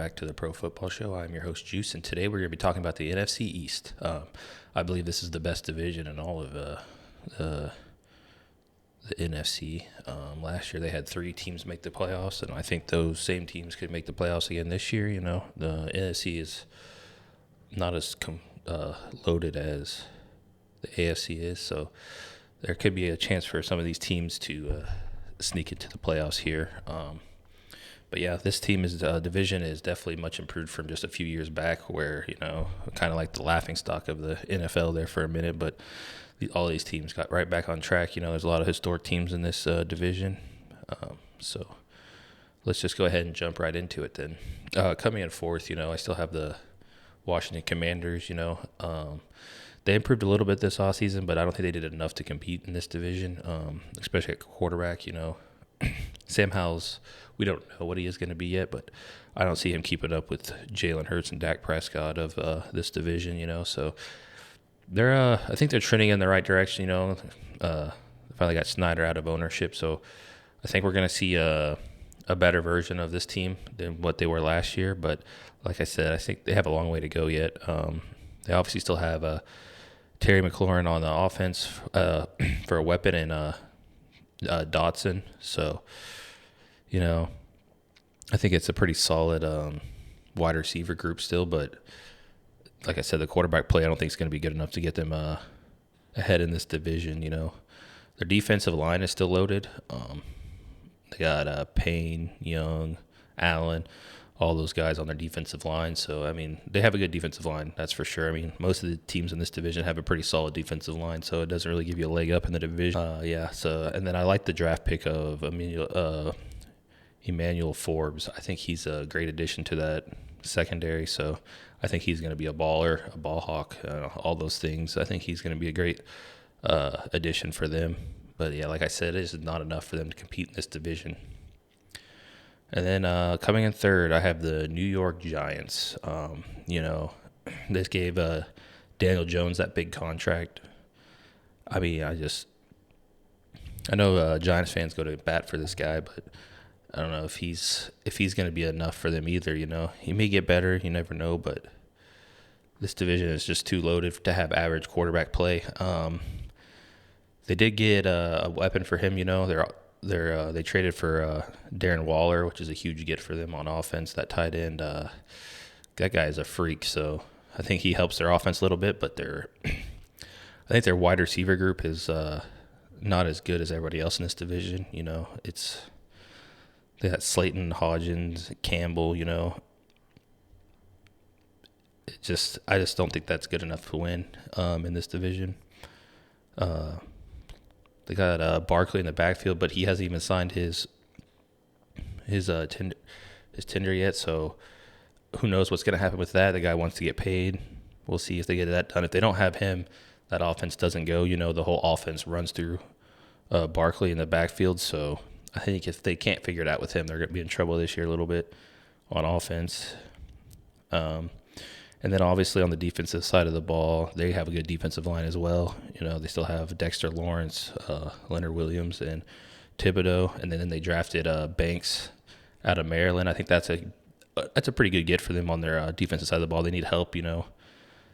Back to the Pro Football Show. I'm your host, Juice, and today we're going to be talking about the NFC East. I believe this is the best division in all of the NFC. Last year they had 3 teams make the playoffs, and I think those same teams could make the playoffs again this year. You know, the NFC is not as loaded as the AFC is, so there could be a chance for some of these teams to sneak into the playoffs here. But yeah, this team's division is definitely much improved from just a few years back, where, you know, kind of like the laughingstock of the NFL there for a minute. But all these teams got right back on track. You know, there's a lot of historic teams in this division. So let's just go ahead and jump right into it then. Coming in fourth, you know, I still have the Washington Commanders. You know, they improved a little bit this offseason, but I don't think they did enough to compete in this division, especially at quarterback. You know, Sam Howell's, we don't know what he is going to be yet, but I don't see him keeping up with Jalen Hurts and Dak Prescott of this division, you know. So they're, I think they're trending in the right direction, you know. Finally got Snyder out of ownership, so I think we're going to see a better version of this team than what they were last year. But like I said, I think they have a long way to go yet. They obviously still have Terry McLaurin on the offense for a weapon, and Dotson. So, you know, I think it's a pretty solid wide receiver group still, but like I said, the quarterback play I don't think is going to be good enough to get them ahead in this division. You know, their defensive line is still loaded. They got Payne, Young, Allen, all those guys on their defensive line. So, I mean, they have a good defensive line, that's for sure. I mean, most of the teams in this division have a pretty solid defensive line, so it doesn't really give you a leg up in the division. And then I like the draft pick of Emmanuel Forbes. I think he's a great addition to that secondary, so I think he's going to be a baller, a ball hawk, all those things. I think he's going to be a great addition for them. But, yeah, like I said, it is not enough for them to compete in this division. And then coming in third, I have the New York Giants. You know, this gave Daniel Jones that big contract. I mean, I know Giants fans go to bat for this guy, but I don't know if he's going to be enough for them either. You know, he may get better. You never know, but this division is just too loaded to have average quarterback play. They did get a weapon for him. You know, they traded for Darren Waller, which is a huge get for them on offense. That tight end, that guy is a freak. So I think he helps their offense a little bit, but I think their wide receiver group is not as good as everybody else in this division. You know, they got Slayton, Hodgins, Campbell. You know, I just don't think that's good enough to win in this division. They got Barkley in the backfield, but he hasn't even signed his tender yet. So who knows what's going to happen with that? The guy wants to get paid. We'll see if they get that done. If they don't have him, that offense doesn't go. You know, the whole offense runs through Barkley in the backfield. So I think if they can't figure it out with him, they're going to be in trouble this year a little bit on offense. And then obviously on the defensive side of the ball, they have a good defensive line as well. You know, they still have Dexter Lawrence, Leonard Williams, and Thibodeau. And then they drafted Banks out of Maryland. I think that's a pretty good get for them on their defensive side of the ball. They need help, you know.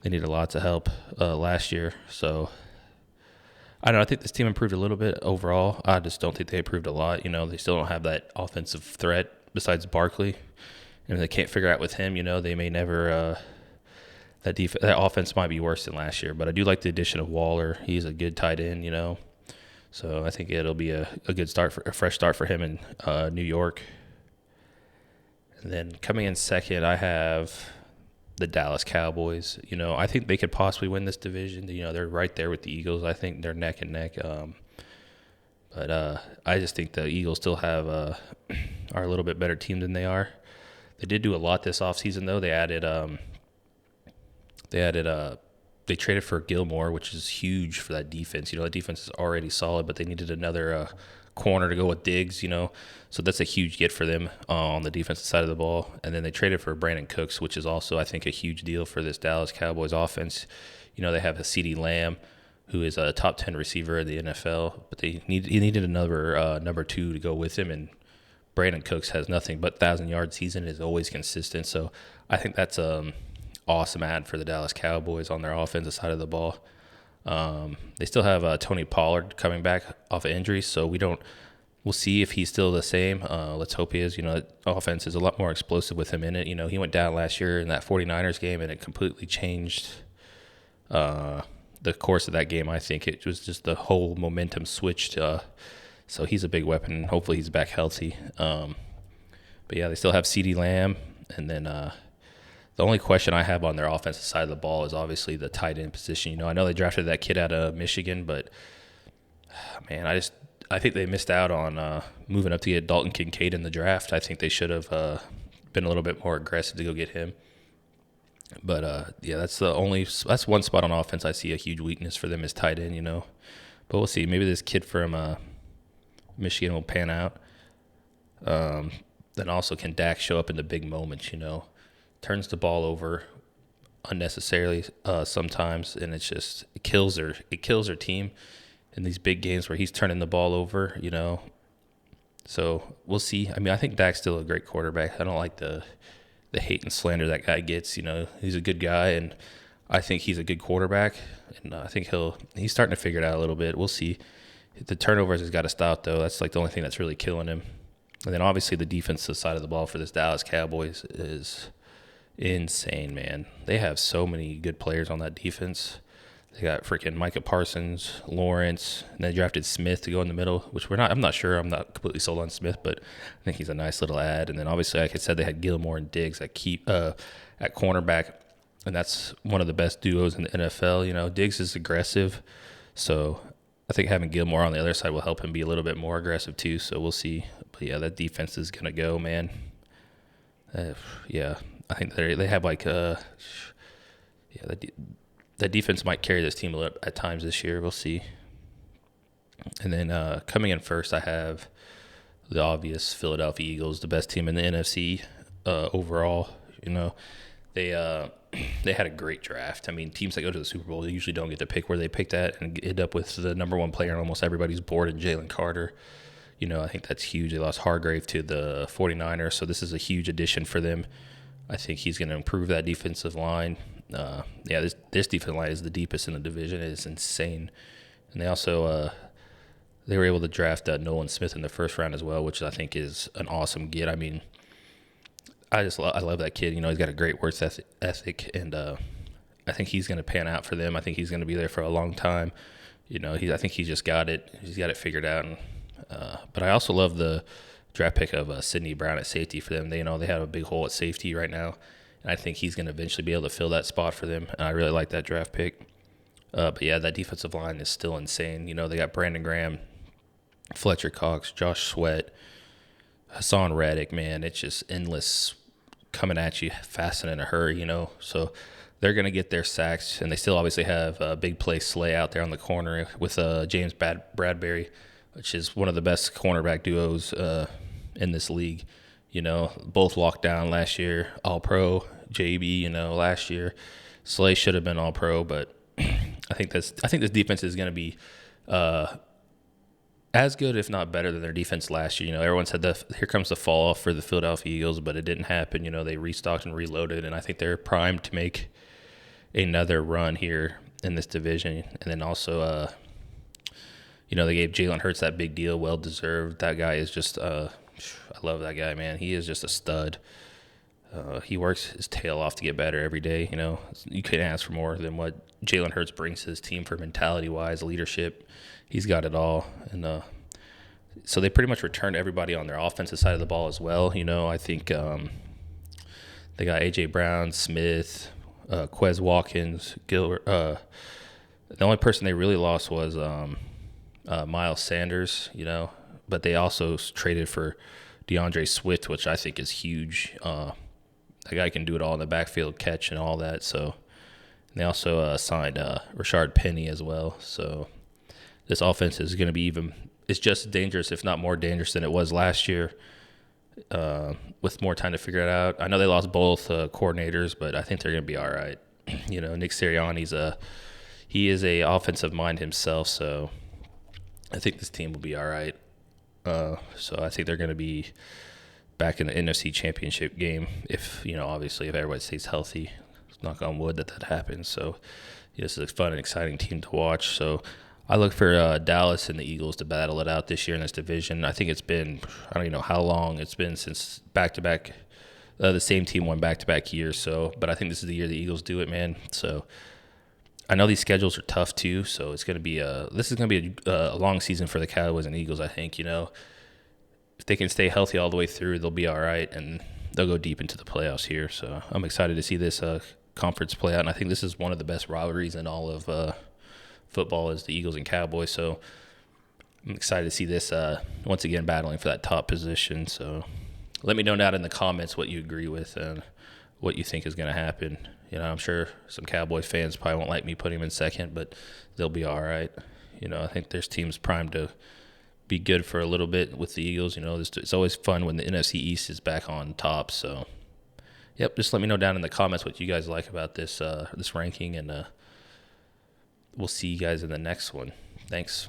They need a lot of help last year. So, I don't know. I think this team improved a little bit overall. I just don't think they improved a lot. You know, they still don't have that offensive threat besides Barkley. And if they can't figure out with him, you know, they may never that offense might be worse than last year. But I do like the addition of Waller. He's a good tight end, you know. So I think it'll be a good start, a fresh start for him in New York. And then coming in second, I have the Dallas Cowboys. You know, I think they could possibly win this division. You know, they're right there with the Eagles. I think they're neck and neck. But I just think the Eagles still are a little bit better team than they are. They did do a lot this offseason, though. They traded for Gilmore, which is huge for that defense. You know, that defense is already solid, but they needed another corner to go with Diggs, you know. So that's a huge get for them on the defensive side of the ball. And then they traded for Brandon Cooks, which is also, I think, a huge deal for this Dallas Cowboys offense. You know, they have a CeeDee Lamb, who is a top 10 receiver in the NFL, but he needed another number 2 to go with him, and Brandon Cooks has nothing but 1,000-yard season, is always consistent. So I think that's awesome ad for the Dallas Cowboys on their offensive side of the ball. They still have Tony Pollard coming back off of injury, so we'll see if he's still the same. Let's hope he is. The offense is a lot more explosive with him in it. He went down last year in that 49ers game, and it completely changed the course of that game. I think it was just the whole momentum switched. So he's a big weapon. Hopefully he's back healthy. But yeah, they still have CeeDee Lamb. And then the only question I have on their offensive side of the ball is obviously the tight end position. I know they drafted that kid out of Michigan, but man, I think they missed out on moving up to get Dalton Kincaid in the draft. I think they should have been a little bit more aggressive to go get him. But yeah, that's one spot on offense I see a huge weakness for them is tight end. But we'll see. Maybe this kid from Michigan will pan out. Then also can Dak show up in the big moments, turns the ball over unnecessarily sometimes, and it kills their team in these big games where he's turning the ball over, So we'll see. I think Dak's still a great quarterback. I don't like the hate and slander that guy gets. He's a good guy, and I think he's a good quarterback, and I think he's starting to figure it out a little bit. We'll see. The turnovers has got to stop, though. That's like the only thing that's really killing him. And then obviously the defensive side of the ball for this Dallas Cowboys is insane, man. They have so many good players on that defense. They got freaking Micah Parsons, Lawrence, and they drafted Smith to go in the middle, which I'm not sure. I'm not completely sold on Smith, but I think he's a nice little ad. And then obviously, like I said, they had Gilmore and Diggs at cornerback, and that's one of the best duos in the NFL. Diggs is aggressive, so I think having Gilmore on the other side will help him be a little bit more aggressive too. So we'll see. But yeah, that defense is gonna go, man. Yeah, I think they have that defense might carry this team a little at times this year. We'll see. And then coming in first, I have the obvious Philadelphia Eagles, the best team in the NFC overall. They had a great draft. Teams that go to the Super Bowl, they usually don't get to pick where they picked at and end up with the number one player on almost everybody's board in Jalen Carter. I think that's huge. They lost Hargrave to the 49ers, so this is a huge addition for them. I think he's going to improve that defensive line. This defensive line is the deepest in the division. It is insane. And they also they were able to draft Nolan Smith in the first round as well, which I think is an awesome get. I love that kid. He's got a great work ethic, and I think he's going to pan out for them. I think he's going to be there for a long time. I think he's just got it. He's got it figured out. And, but I also love the draft pick of Sidney Brown at safety for them. They have a big hole at safety right now, and I think he's going to eventually be able to fill that spot for them. And I really like that draft pick. But yeah, that defensive line is still insane. They got Brandon Graham, Fletcher Cox, Josh Sweat, Hassan Reddick. Man, it's just endless coming at you fast and in a hurry. So they're going to get their sacks, and they still obviously have a big play Slay out there on the corner with James Bradbury, which is one of the best cornerback duos in this league. Both locked down last year, All-Pro, JB, last year. Slay should have been All-Pro, but I think this defense is going to be as good, if not better, than their defense last year. Everyone said here comes the fall off for the Philadelphia Eagles, but it didn't happen. They restocked and reloaded, and I think they're primed to make another run here in this division. And then also, they gave Jalen Hurts that big deal, well deserved. That guy is just, I love that guy, man. He is just a stud. He works his tail off to get better every day. You couldn't ask for more than what Jalen Hurts brings to his team for mentality-wise, leadership. He's got it all. And so they pretty much returned everybody on their offensive side of the ball as well. I think they got A.J. Brown, Smith, Quez Watkins, Gilbert. The only person they really lost was Miles Sanders, but they also traded for DeAndre Swift, which I think is huge. That guy can do it all in the backfield, catch and all that. So they also signed Rashard Penny as well. So this offense is going to be it's just as dangerous, if not more dangerous than it was last year, with more time to figure it out. I know they lost both coordinators, but I think they're going to be all right. Nick Sirianni's he is a offensive mind himself, so I think this team will be all right. So I think they're going to be back in the NFC Championship game. If obviously if everybody stays healthy, knock on wood that happens. So this is a fun and exciting team to watch. So I look for Dallas and the Eagles to battle it out this year in this division. I think it's been, I don't even know how long it's been since back-to-back, the same team won back-to-back years. So, but I think this is the year the Eagles do it, man. So I know these schedules are tough too. So this is going to be a long season for the Cowboys and Eagles. I think if they can stay healthy all the way through, they'll be all right, and they'll go deep into the playoffs here. So I'm excited to see this conference play out, and I think this is one of the best rivalries in all of football is the Eagles and Cowboys. So I'm excited to see this once again battling for that top position. So let me know down in the comments what you agree with and what you think is going to happen. I'm sure some Cowboy fans probably won't like me putting them in second, but they'll be all right. I think there's teams primed to be good for a little bit with the Eagles. It's always fun when the NFC East is back on top. So yep, just let me know down in the comments what you guys like about this ranking, and we'll see you guys in the next one. Thanks.